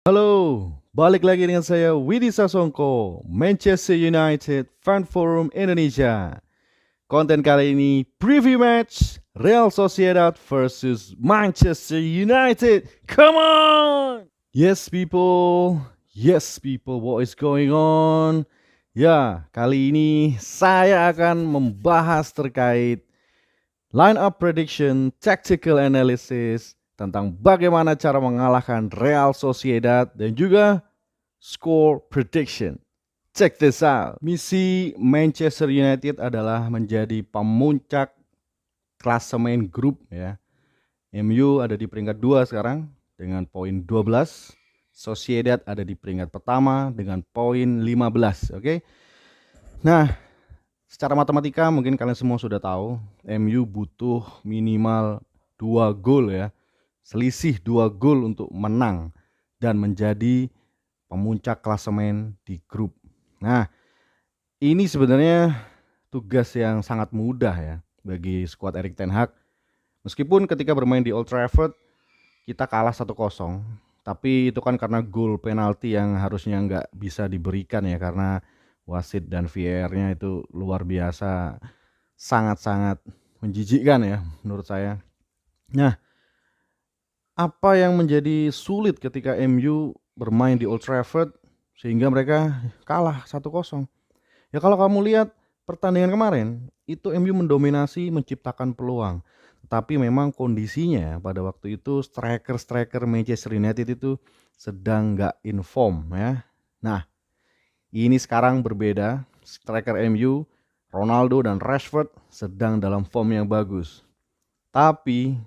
Halo, balik lagi dengan saya Widi Sasongko, Manchester United Fan Forum Indonesia. Konten kali ini preview match Real Sociedad versus Manchester United. Come on! Yes people, what is going on? Ya, kali ini saya akan membahas terkait line up prediction, tactical analysis, tentang bagaimana cara mengalahkan Real Sociedad dan juga score prediction. Check this out. Misi Manchester United adalah menjadi pemuncak klasemen grup ya. MU ada di peringkat 2 sekarang dengan poin 12. Sociedad ada di peringkat pertama dengan poin 15, oke? Nah, secara matematika mungkin kalian semua sudah tahu, MU butuh minimal 2 gol ya. Selisih 2 gol untuk menang dan menjadi pemuncak klasemen di grup. Nah, ini sebenarnya tugas yang sangat mudah ya bagi skuad Erik ten Hag. Meskipun ketika bermain di Old Trafford kita kalah 1-0, tapi itu kan karena gol penalti yang harusnya nggak bisa diberikan ya, karena wasit dan VAR-nya itu luar biasa, sangat-sangat menjijikkan ya menurut saya. Nah, apa yang menjadi sulit ketika MU bermain di Old Trafford sehingga mereka kalah 1-0? Ya kalau kamu lihat pertandingan kemarin, itu MU mendominasi, menciptakan peluang. Tapi memang kondisinya pada waktu itu striker-striker Manchester United itu sedang nggak in form ya. Nah, ini sekarang berbeda. Striker MU, Ronaldo dan Rashford sedang dalam form yang bagus. Tapi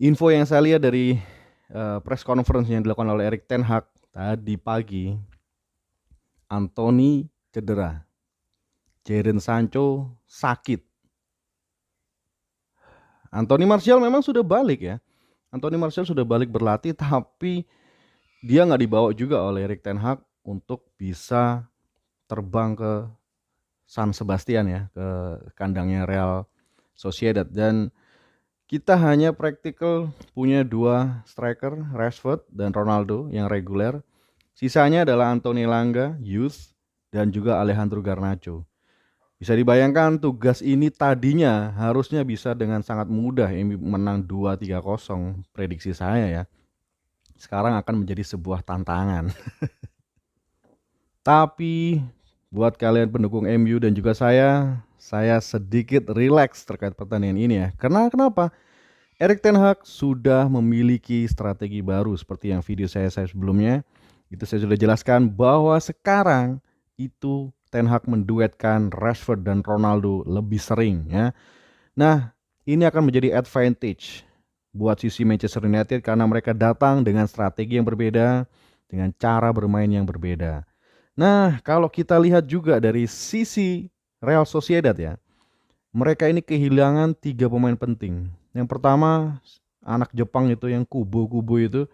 info yang saya lihat dari press conference yang dilakukan oleh Erik ten Hag tadi pagi, Anthony cedera, Jadon Sancho sakit. Anthony Martial memang sudah balik ya. Anthony Martial sudah balik berlatih, tapi dia nggak dibawa juga oleh Erik ten Hag untuk bisa terbang ke San Sebastian ya, ke kandangnya Real Sociedad. Dan kita hanya praktikal punya 2 striker, Rashford dan Ronaldo yang reguler. Sisanya adalah Anthony Elanga, youth, dan juga Alejandro Garnacho. Bisa dibayangkan tugas ini tadinya harusnya bisa dengan sangat mudah menang 2-3-0 prediksi saya ya. Sekarang akan menjadi sebuah tantangan. Tapi buat kalian pendukung MU dan juga saya sedikit rileks terkait pertandingan ini ya. Karena kenapa? Erik ten Hag sudah memiliki strategi baru seperti yang video saya sebelumnya. Itu saya sudah jelaskan bahwa sekarang itu Ten Hag menduetkan Rashford dan Ronaldo lebih sering ya. Nah, ini akan menjadi advantage buat sisi Manchester United karena mereka datang dengan strategi yang berbeda, dengan cara bermain yang berbeda. Nah, kalau kita lihat juga dari sisi Real Sociedad ya, mereka ini kehilangan 3 pemain penting. Yang pertama, anak Jepang itu yang Kubo itu,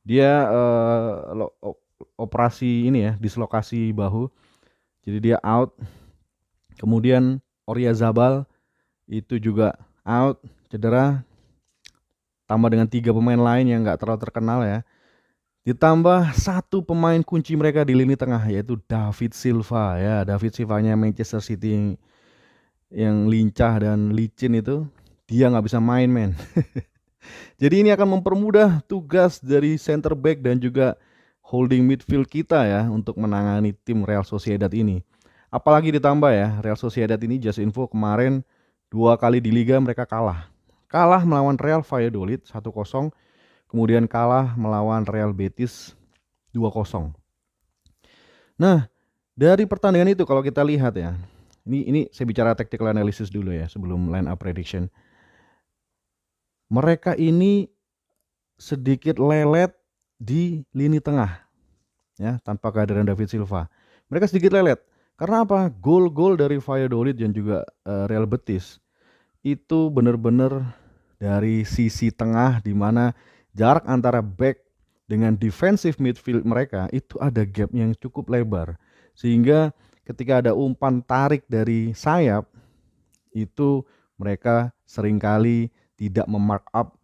dia operasi ini ya, dislokasi bahu. Jadi dia out. Kemudian Oyarzabal itu juga out, cedera. Tambah dengan 3 pemain lain yang nggak terlalu terkenal ya. Ditambah 1 pemain kunci mereka di lini tengah, yaitu David Silva ya. David Silvanya Manchester City yang lincah dan licin itu, dia nggak bisa main men. Jadi ini akan mempermudah tugas dari center back dan juga holding midfield kita ya untuk menangani tim Real Sociedad ini. Apalagi ditambah ya, Real Sociedad ini just info kemarin 2 kali di Liga mereka kalah. Kalah melawan Real Valladolid 1-0, kemudian kalah melawan Real Betis 2-0. Nah, dari pertandingan itu kalau kita lihat ya, ini saya bicara tactical analysis dulu ya sebelum line up prediction. Mereka ini sedikit lelet di lini tengah ya, tanpa kehadiran David Silva. Mereka sedikit lelet. Karena apa? Gol-gol dari Valladolid dan juga Real Betis itu benar-benar dari sisi tengah, di mana jarak antara back dengan defensive midfield mereka itu ada gap yang cukup lebar. Sehingga ketika ada umpan tarik dari sayap, itu mereka seringkali tidak memark up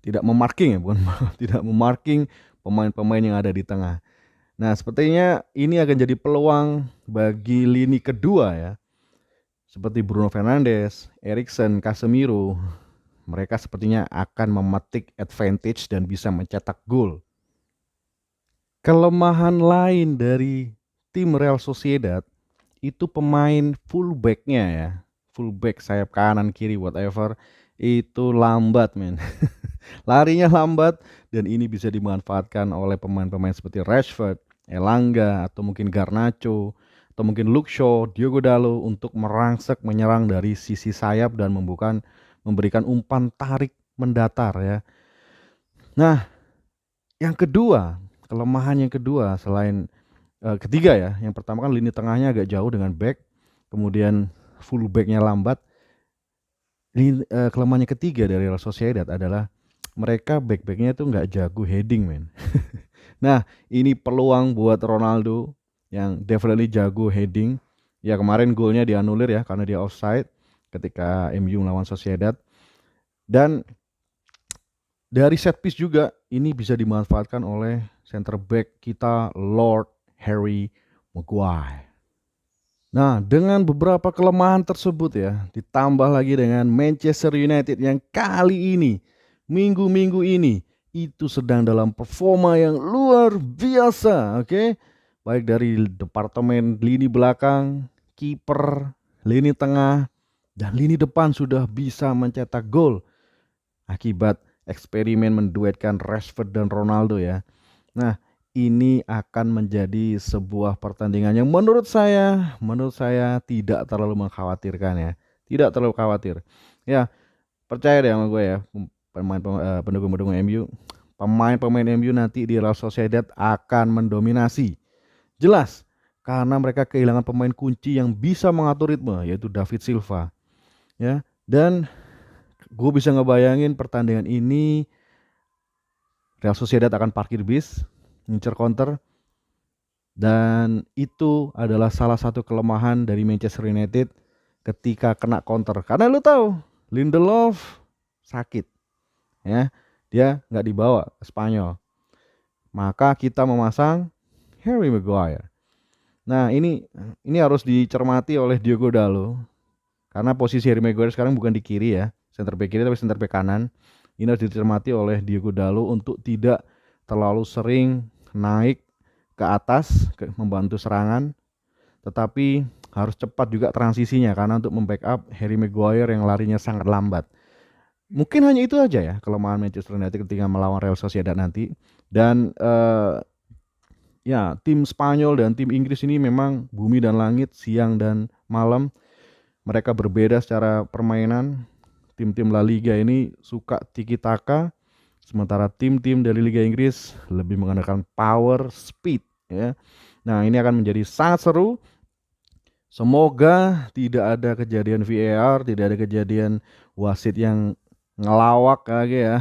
tidak memarking ya, bukan tidak memarking pemain-pemain yang ada di tengah. Nah, sepertinya ini akan jadi peluang bagi lini kedua ya. Seperti Bruno Fernandes, Eriksen, Casemiro. Mereka sepertinya akan memetik advantage dan bisa mencetak gol. Kelemahan lain dari tim Real Sociedad itu pemain fullbacknya ya. Fullback sayap kanan kiri whatever itu lambat men. Larinya lambat dan ini bisa dimanfaatkan oleh pemain-pemain seperti Rashford, Elanga atau mungkin Garnacho atau mungkin Luke Shaw, Diogo Dalot untuk merangsek menyerang dari sisi sayap dan memberikan umpan tarik mendatar ya. Nah, yang kedua, kelemahan yang kedua selain ketiga ya. Yang pertama kan lini tengahnya agak jauh dengan back, kemudian full backnya lambat. Kelemahannya ketiga dari Real Sociedad adalah mereka back-backnya tuh nggak jago heading men. Nah ini peluang buat Ronaldo yang definitely jago heading. Ya kemarin golnya dianulir ya karena dia offside ketika MU melawan Sociedad. Dan dari set piece juga ini bisa dimanfaatkan oleh center back kita Lord Harry Maguire. Nah, dengan beberapa kelemahan tersebut ya, ditambah lagi dengan Manchester United yang kali ini, minggu-minggu ini, itu sedang dalam performa yang luar biasa, oke? Baik dari departemen lini belakang, kiper, lini tengah, dan lini depan sudah bisa mencetak gol akibat eksperimen menduetkan Rashford dan Ronaldo ya. Nah, ini akan menjadi sebuah pertandingan yang menurut saya tidak terlalu mengkhawatirkan ya. Tidak terlalu khawatir. Ya, percaya deh sama gue ya, pendukung-pendukung MU. Pemain-pemain MU nanti di Real Sociedad akan mendominasi. Jelas, karena mereka kehilangan pemain kunci yang bisa mengatur ritme, yaitu David Silva. Ya, dan gue bisa ngebayangin pertandingan ini Real Sociedad akan parkir bis, ngincer counter, dan itu adalah salah satu kelemahan dari Manchester United ketika kena counter. Karena lu tahu, Lindelof sakit, ya, dia nggak dibawa ke Spanyol. Maka kita memasang Harry Maguire. Nah ini harus dicermati oleh Diogo Dalot, karena posisi Harry Maguire sekarang bukan di kiri ya, center back kiri tapi center back kanan. Ini harus dicermati oleh Diogo Dalot untuk tidak terlalu sering naik ke atas membantu serangan, tetapi harus cepat juga transisinya karena untuk membackup Harry Maguire yang larinya sangat lambat. Mungkin hanya itu aja ya kelemahan Manchester United ketika melawan Real Sociedad nanti. Dan ya tim Spanyol dan tim Inggris ini memang bumi dan langit, siang dan malam. Mereka berbeda secara permainan. Tim-tim La Liga ini suka tiki taka, sementara tim-tim dari Liga Inggris lebih mengandalkan power, speed ya. Nah, ini akan menjadi sangat seru. Semoga tidak ada kejadian VAR, tidak ada kejadian wasit yang ngelawak lagi ya.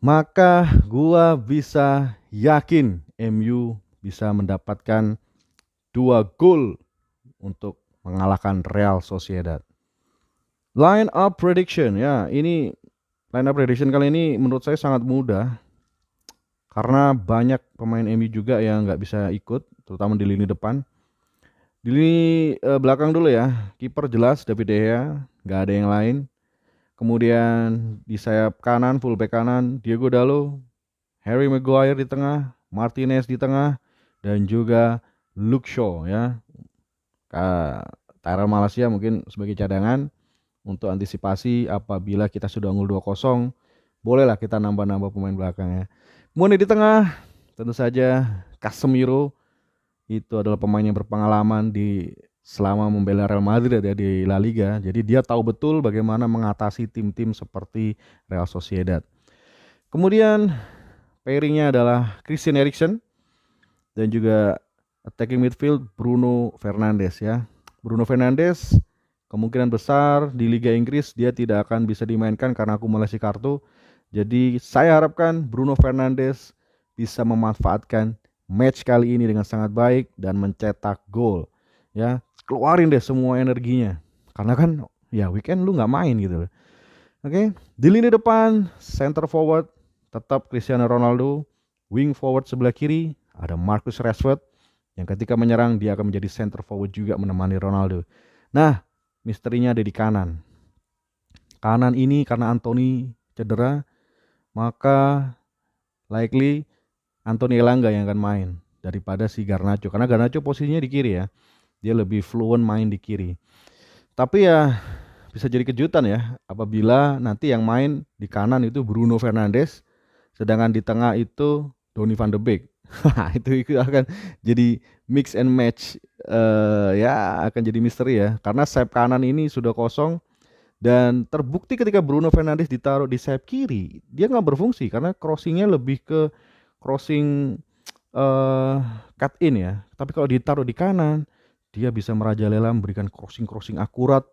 Maka gua bisa yakin MU bisa mendapatkan 2 gol untuk mengalahkan Real Sociedad. Line up prediction ya, ini line up prediction kali ini menurut saya sangat mudah karena banyak pemain MU juga yang nggak bisa ikut, terutama di lini depan. Di lini belakang dulu ya, kiper jelas David De Gea, nggak ada yang lain. Kemudian di sayap kanan, fullback kanan Diogo Dalot, Harry Maguire di tengah, Martinez di tengah, dan juga Luke Shaw ya. Tyrell Malacia mungkin sebagai cadangan untuk antisipasi apabila kita sudah unggul 2-0, bolehlah kita nambah-nambah pemain belakangnya. Kemudian di tengah tentu saja Casemiro, itu adalah pemain yang berpengalaman selama membela Real Madrid ya di La Liga. Jadi dia tahu betul bagaimana mengatasi tim-tim seperti Real Sociedad. Kemudian pairingnya adalah Christian Eriksen dan juga attacking midfield Bruno Fernandes ya. Bruno Fernandes kemungkinan besar di Liga Inggris dia tidak akan bisa dimainkan karena akumulasi kartu. Jadi saya harapkan Bruno Fernandes bisa memanfaatkan match kali ini dengan sangat baik dan mencetak gol. Ya, keluarin deh semua energinya. Karena kan ya weekend lu nggak main gitu loh. Oke, di lini depan center forward tetap Cristiano Ronaldo, wing forward sebelah kiri ada Marcus Rashford yang ketika menyerang dia akan menjadi center forward juga menemani Ronaldo. Nah, misterinya ada di kanan. Kanan ini karena Anthony cedera, maka likely Anthony Elanga yang akan main daripada si Garnacho. Karena Garnacho posisinya di kiri ya. Dia lebih fluent main di kiri. Tapi ya bisa jadi kejutan ya apabila nanti yang main di kanan itu Bruno Fernandes, sedangkan di tengah itu Donny van de Beek. itu akan jadi mix and match, ya akan jadi misteri ya karena sayap kanan ini sudah kosong dan terbukti ketika Bruno Fernandes ditaruh di sayap kiri dia nggak berfungsi karena crossingnya lebih ke crossing cut in ya. Tapi kalau ditaruh di kanan dia bisa merajalela memberikan crossing akurat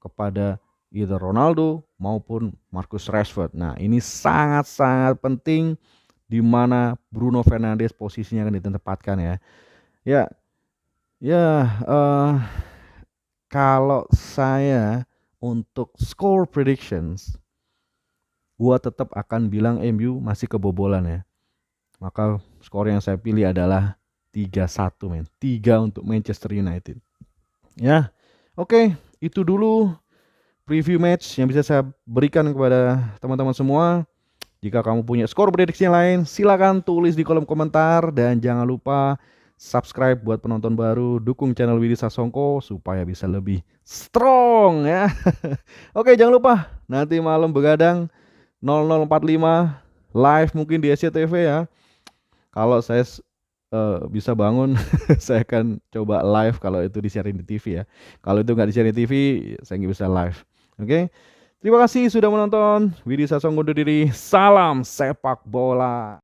kepada either Ronaldo maupun Marcus Rashford. Nah, ini sangat-sangat penting di mana Bruno Fernandes posisinya akan ditempatkan ya. Ya, kalau saya untuk score predictions, gua tetap akan bilang MU masih kebobolan ya. Maka skor yang saya pilih adalah 3-1 men. 3 untuk Manchester United. Ya, oke, itu dulu preview match yang bisa saya berikan kepada teman-teman semua. Jika kamu punya skor prediksi yang lain, silakan tulis di kolom komentar dan jangan lupa subscribe buat penonton baru, dukung channel Widi Sasongko supaya bisa lebih strong ya. Oke, jangan lupa nanti malam begadang 00.45 live mungkin di SCTV ya. Kalau saya bisa bangun saya akan coba live kalau itu disiarin di TV ya. Kalau itu nggak disiarin di TV saya nggak bisa live. Oke, terima kasih sudah menonton. Widi Sasongko undur diri. Salam sepak bola.